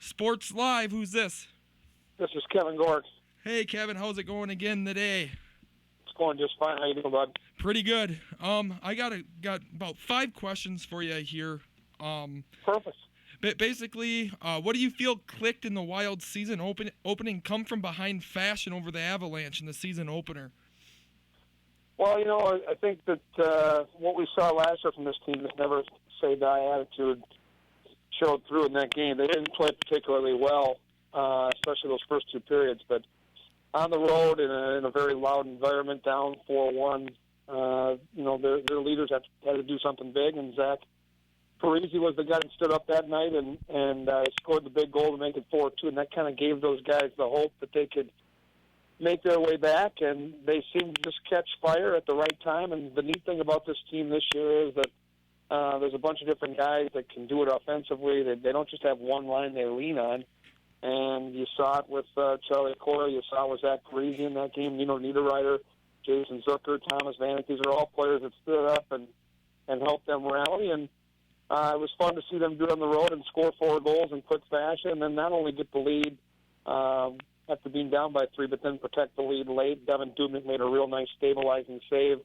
Sports Live. Who's this? This is Kevin Gorg. Hey, Kevin. How's it going again today? It's going just fine. How you doing, bud? Pretty good. I got about 5 questions for you here. Perfect. Basically, what do you feel clicked in the Wild season opening come from behind fashion over the Avalanche in the season opener? Well, I think that what we saw last year from this team, this never say die attitude, showed through in that game. They didn't play particularly well, especially those first 2 periods. But on the road in a very loud environment, down 4-1, their leaders had to do something big, and Zach Parise was the guy that stood up that night and scored the big goal to make it 4-2, and that kind of gave those guys the hope that they could make their way back, and they seemed to just catch fire at the right time. And the neat thing about this team this year is that there's a bunch of different guys that can do it offensively. They don't just have one line they lean on, and you saw it with Charlie Cora, you saw it with Zach Parise in that game, Niederreiter, Jason Zucker, Thomas Vanek. These are all players that stood up and helped them rally, and it was fun to see them do it on the road and score 4 goals in quick fashion, and then not only get the lead after being down by 3, but then protect the lead late. Devin Dubnyk made a real nice stabilizing save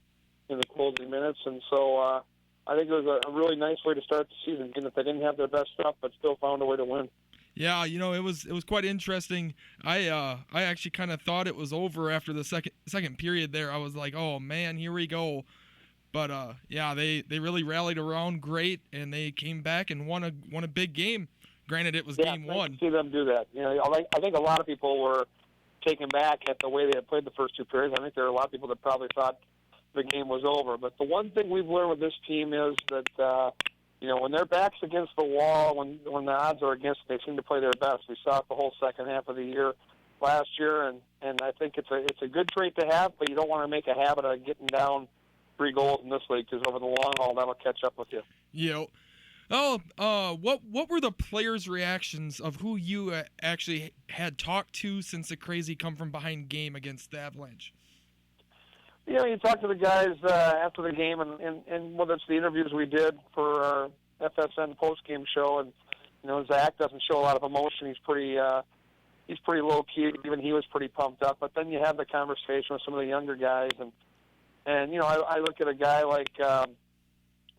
in the closing minutes, and so I think it was a really nice way to start the season, given that they didn't have their best stuff, but still found a way to win. Yeah, it was quite interesting. I actually kind of thought it was over after the second period there. I was like, oh man, here we go. But they really rallied around great, and they came back and won a big game. Granted, it was game 1. See them do that. I think a lot of people were taken back at the way they had played the first 2 periods. I think there are a lot of people that probably thought the game was over. But the one thing we've learned with this team is that when their back's against the wall, when the odds are against them, they seem to play their best. We saw it the whole second half of the year last year, and I think it's a good trait to have, but you don't want to make a habit of getting down 3 goals in this league, because over the long haul, that'll catch up with you. Yeah. What were the players' reactions of who you actually had talked to since the crazy come-from-behind game against the Avalanche? You talk to the guys after the game, and whether it's the interviews we did for our FSN post-game show, and Zach doesn't show a lot of emotion. He's pretty low-key. Even he was pretty pumped up. But then you have the conversation with some of the younger guys, and I look at a guy like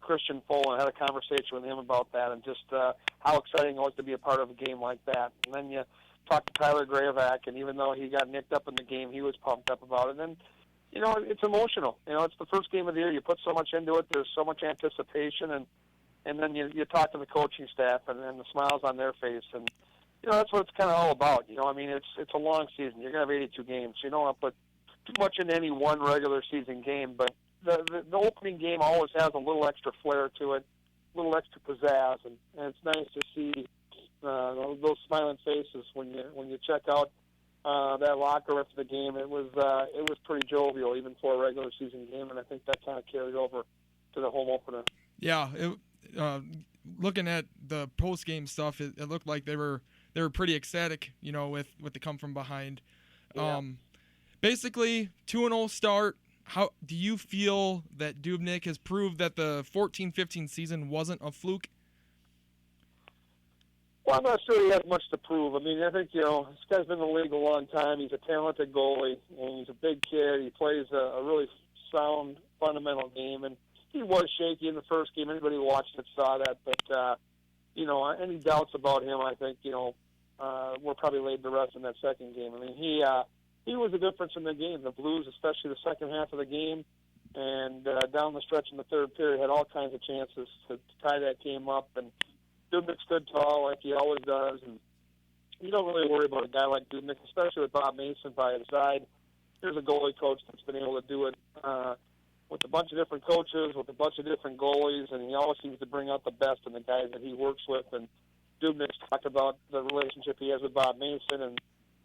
Christian Folan. I had a conversation with him about that, and just how exciting it was to be a part of a game like that. And then you talk to Tyler Graovac, and even though he got nicked up in the game, he was pumped up about it. And then, it's emotional. It's the first game of the year. You put so much into it. There's so much anticipation, and then you talk to the coaching staff, and the smiles on their face, and that's what it's kind of all about. It's a long season. You're gonna have 82 games. You don't want to put too much in any one regular season game, but the opening game always has a little extra flair to it, a little extra pizzazz, and it's nice to see those smiling faces when you check out that locker after the game. It was pretty jovial, even for a regular season game, and I think that kind of carried over to the home opener. Yeah, looking at the post game stuff, it looked like they were pretty ecstatic, with the come from behind. Yeah. Basically, 2-0 start. How do you feel that Dubnyk has proved that the 14-15 season wasn't a fluke? Well, I'm not sure he has much to prove. I think, this guy's been in the league a long time. He's a talented goalie, and he's a big kid. He plays a really sound, fundamental game, and he was shaky in the first game. Anybody who watched it saw that. But, any doubts about him, I think, were probably laid to rest in that second game. He was the difference in the game. The Blues, especially the second half of the game, and down the stretch in the third period, had all kinds of chances to tie that game up. And Dubnyk stood tall like he always does. And you don't really worry about a guy like Dubnyk, especially with Bob Mason by his side. Here's a goalie coach that's been able to do it with a bunch of different coaches, with a bunch of different goalies, and he always seems to bring out the best in the guys that he works with. And Dubnyk's talked about the relationship he has with Bob Mason and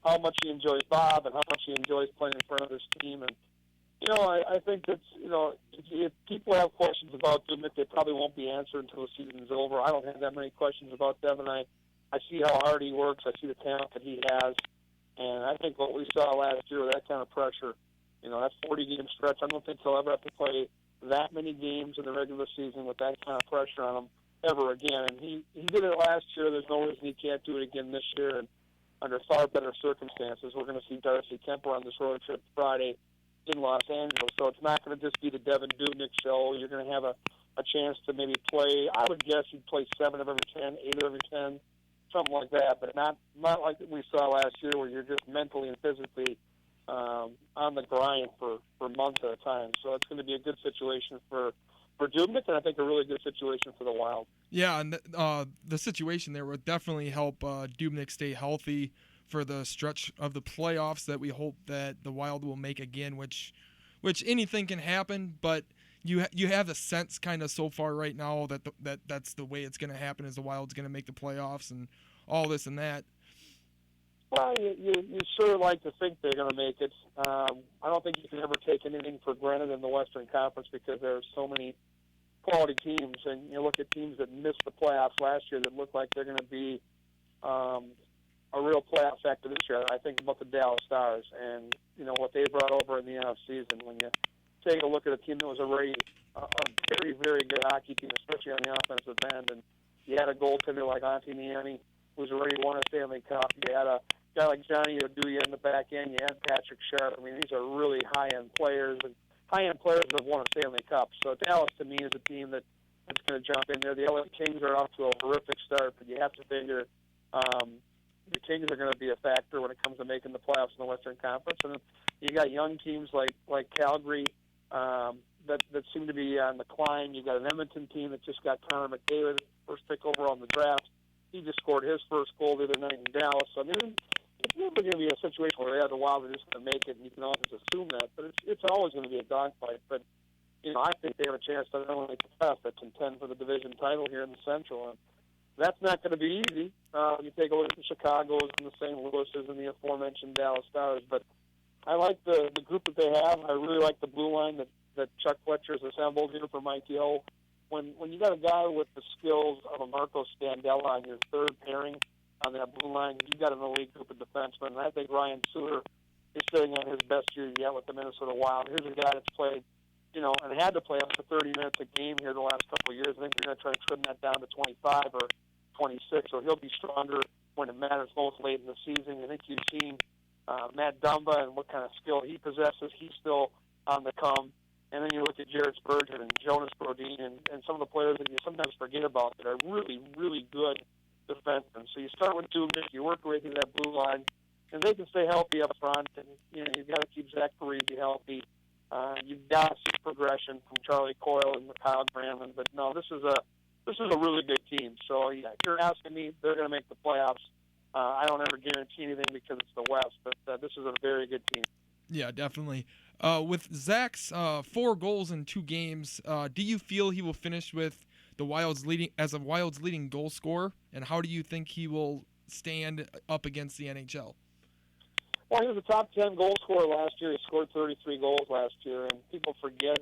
how much he enjoys Bob and how much he enjoys playing in front of his team. And, I think that, if people have questions about Dubnyk, they probably won't be answered until the season's over. I don't have that many questions about Devin. I see how hard he works. I see the talent that he has. And I think what we saw last year with that kind of pressure, that 40-game stretch, I don't think he'll ever have to play that many games in the regular season with that kind of pressure on him ever again. And he did it last year. There's no reason he can't do it again this year. And under far better circumstances, we're going to see Darcy Kemper on this road trip Friday in Los Angeles. So it's not going to just be the Devin Dubnyk show. You're going to have a chance to maybe play. I would guess you'd play 7 of every 10, 8 of every 10, something like that. But not like we saw last year, where you're just mentally and physically on the grind for months at a time. So it's going to be a good situation for Dubnyk, and I think a really good situation for the Wild. Yeah, and the situation there would definitely help Dubnyk stay healthy for the stretch of the playoffs that we hope that the Wild will make again, which anything can happen, but you have a sense kind of so far right now that that's the way it's going to happen, is the Wild's going to make the playoffs and all this and that. Well, you sure like to think they're going to make it. I don't think you can ever take anything for granted in the Western Conference, because there are so many quality teams, and you look at teams that missed the playoffs last year that look like they're going to be a real playoff factor this year. I think about the Dallas Stars and what they brought over in the offseason. When you take a look at a team that was already a very, very good hockey team, especially on the offensive end, and you had a goaltender like Antti Niemi, who's already won a Stanley Cup. You had a guy like Johnny Oduya in the back end. You had Patrick Sharp. I mean, these are really high-end players, and high-end players that have won a Stanley Cup. So Dallas, to me, is a team that's going to jump in there. The LA Kings are off to a horrific start, but you have to figure the Kings are going to be a factor when it comes to making the playoffs in the Western Conference. And you got young teams like Calgary that seem to be on the climb. You got an Edmonton team that just got Connor McDavid, first pick overall in the draft. He just scored his first goal the other night in Dallas. So, I mean, it's never going to be a situation where the Wild are just going to make it, and you can always assume that. But it's always going to be a dogfight. But I think they have a chance to not only make the playoffs, but contend for the division title here in the Central. And that's not going to be easy. You take a look at the Chicago's and the St. Louis's and the aforementioned Dallas Stars. But I like the group that they have. I really like the blue line that Chuck Fletcher's assembled here for ITO. When you got a guy with the skills of a Marco Scandella on your third pairing on that blue line, you got an elite group of defensemen. And I think Ryan Suter is sitting on his best year yet with the Minnesota Wild. Here's a guy that's played, and had to play up to 30 minutes a game here the last couple of years. I think they're going to try to trim that down to 25 or 26, so he'll be stronger when it matters most late in the season. I think you've seen Matt Dumba and what kind of skill he possesses. He's still on the come. And then you look at Jared Spurgeon and Jonas Brodin and some of the players that you sometimes forget about that are really, really good defensemen. So you start with Dubnyk, you work your way through that blue line, and they can stay healthy up front. And you've got to keep Zach Parise healthy. You've got to see progression from Charlie Coyle and Kyle Granlund. But no, this is a really good team. So yeah, if you're asking me, they're going to make the playoffs. I don't ever guarantee anything because it's the West, but this is a very good team. Yeah, definitely. With Zach's 4 goals in 2 games, do you feel he will finish with the Wild's leading goal scorer, and how do you think he will stand up against the NHL? Well, he was a top 10 goal scorer last year. He scored 33 goals last year, and people forget,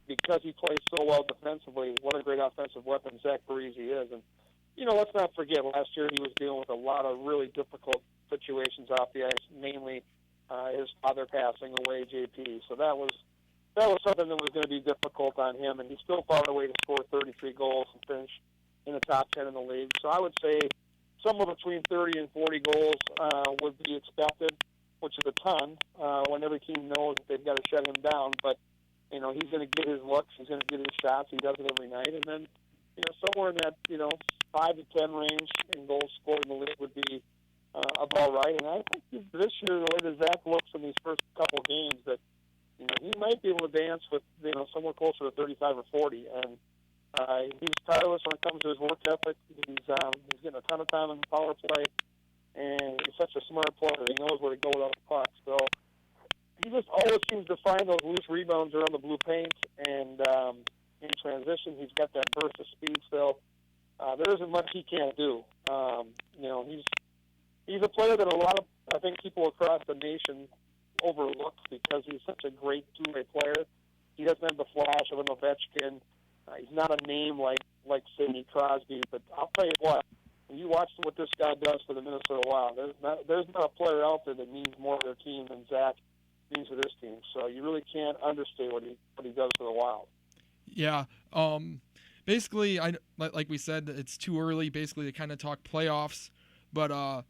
because he plays so well defensively, what a great offensive weapon Zach Parise is. And let's not forget, last year he was dealing with a lot of really difficult situations off the ice, namely his father passing away, JP. So that was something that was going to be difficult on him, and he still found a way to score 33 goals and finish in the top 10 in the league. So I would say somewhere between 30 and 40 goals would be expected, which is a ton when every team knows that they've got to shut him down. But, he's going to get his looks, he's going to get his shots, he does it every night. And then, somewhere in that, 5 to 10 range in goals scored in the league would be about right. And I think this year, the way that Zach looks in these first couple of games, that he might be able to dance with somewhere closer to 35 or 40. And he's tireless when it comes to his work ethic. He's getting a ton of time in the power play, and he's such a smart player. He knows where to go without the puck. So he just always seems to find those loose rebounds around the blue paint, and in transition, he's got that burst of speed. So there isn't much he can't do. He's a player that a lot of, I think, people across the nation overlook because he's such a great two-way player. He doesn't have the flash of an Ovechkin. He's not a name like Sidney Crosby. But I'll tell you what, when you watch what this guy does for the Minnesota Wild, there's not a player out there that means more to their team than Zach means to this team. So you really can't understate what he does for the Wild. Yeah. basically, like we said, it's too early basically to kind of talk playoffs. But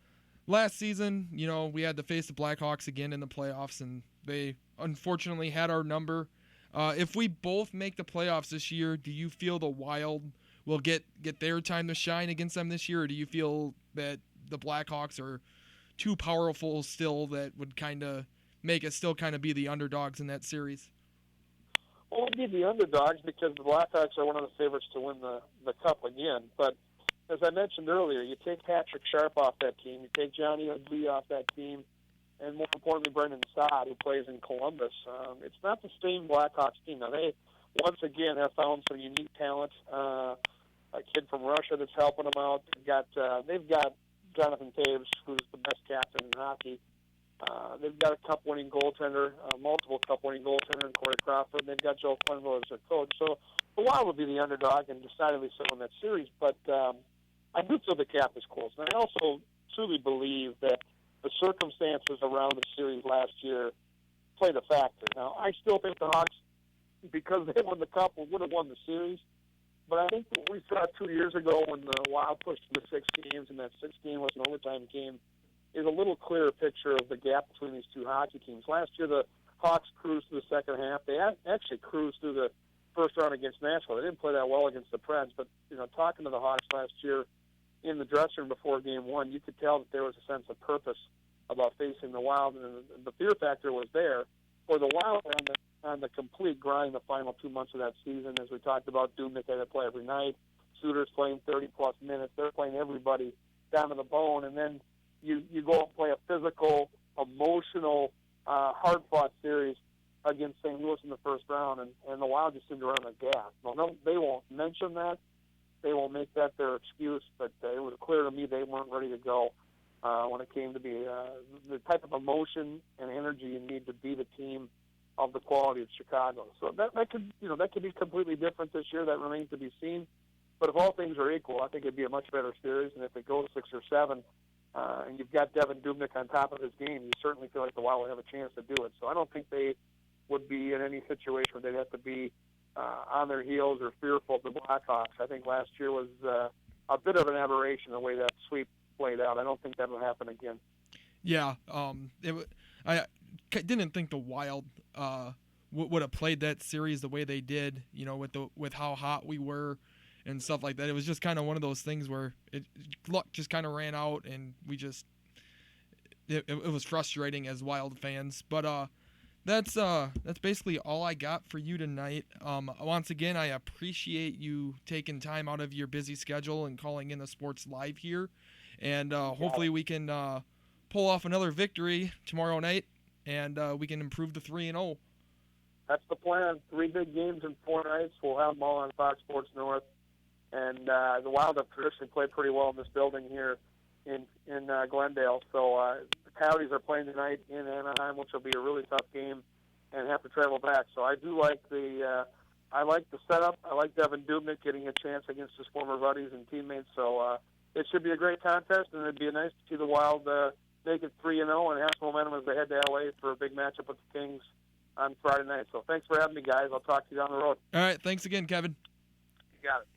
last season, we had to face the Blackhawks again in the playoffs, and they unfortunately had our number. If we both make the playoffs this year, do you feel the Wild will get their time to shine against them this year, or do you feel that the Blackhawks are too powerful still that would kind of make it still kind of be the underdogs in that series? Well, we'll be the underdogs because the Blackhawks are one of the favorites to win the Cup again. But as I mentioned earlier, you take Patrick Sharp off that team, you take Johnny Lee off that team, and more importantly, Brendan Saad, who plays in Columbus. It's not the same Blackhawks team. Now, they, once again, have found some unique talent. A kid from Russia that's helping them out. They've got Jonathan Taves, who's the best captain in hockey. They've got a cup-winning goaltender, multiple cup-winning goaltender in Corey Crawford, and they've got Joe Quenneville as their coach. So the Wild will be the underdog, and decidedly so in that series. But I do feel the cap is close. And I also truly believe that the circumstances around the series last year played a factor. Now, I still think the Hawks, because they won the Cup, would have won the series. But I think what we saw 2 years ago when the Wild pushed to 6 games, and that 6th game was an overtime game, is a little clearer picture of the gap between these two hockey teams. Last year, the Hawks cruised through the second half. They actually cruised through the first round against Nashville. They didn't play that well against the Preds, but talking to the Hawks last year in the dressing room before Game 1, you could tell that there was a sense of purpose about facing the Wild, and the fear factor was there. For the Wild, on the complete grind the final 2 months of that season, as we talked about, Dubnyk had to play every night. Suter's playing 30-plus minutes. They're playing everybody down to the bone, and then you go and play a physical, emotional, hard-fought series against St. Louis in the first round, and the Wild just seemed to run the gas. Well, no, they won't mention that. They won't make that their excuse, but it was clear to me they weren't ready to go when it came to be the type of emotion and energy you need to beat a team of the quality of Chicago. So that could be completely different this year. That remains to be seen. But if all things are equal, I think it'd be a much better series. And if it goes 6 or 7, and you've got Devin Dubnyk on top of his game, you certainly feel like the Wild would have a chance to do it. So I don't think they would be in any situation where they'd have to be on their heels or fearful of the Blackhawks. I think last year was a bit of an aberration the way that sweep played out. I don't think that will happen again. Yeah, I didn't think the Wild would have played that series the way they did. With how hot we were and stuff like that. It was just kind of one of those things where luck just kind of ran out, and we just it was frustrating as Wild fans. But that's basically all I got for you tonight. Once again, I appreciate you taking time out of your busy schedule and calling in the Sports Live here, and hopefully we can pull off another victory tomorrow night, and we can improve the 3-0. That's the plan. 3 big games in 4 nights. We'll have them all on Fox Sports North. And the Wild have traditionally played pretty well in this building here in Glendale. So the Coyotes are playing tonight in Anaheim, which will be a really tough game, and have to travel back. So I do like the setup. I like Devin Dubnyk getting a chance against his former buddies and teammates. So it should be a great contest, and it'd be nice to see the Wild make it 3-0 and have some momentum as they head to LA for a big matchup with the Kings on Friday night. So thanks for having me, guys. I'll talk to you down the road. All right. Thanks again, Kevin. You got it.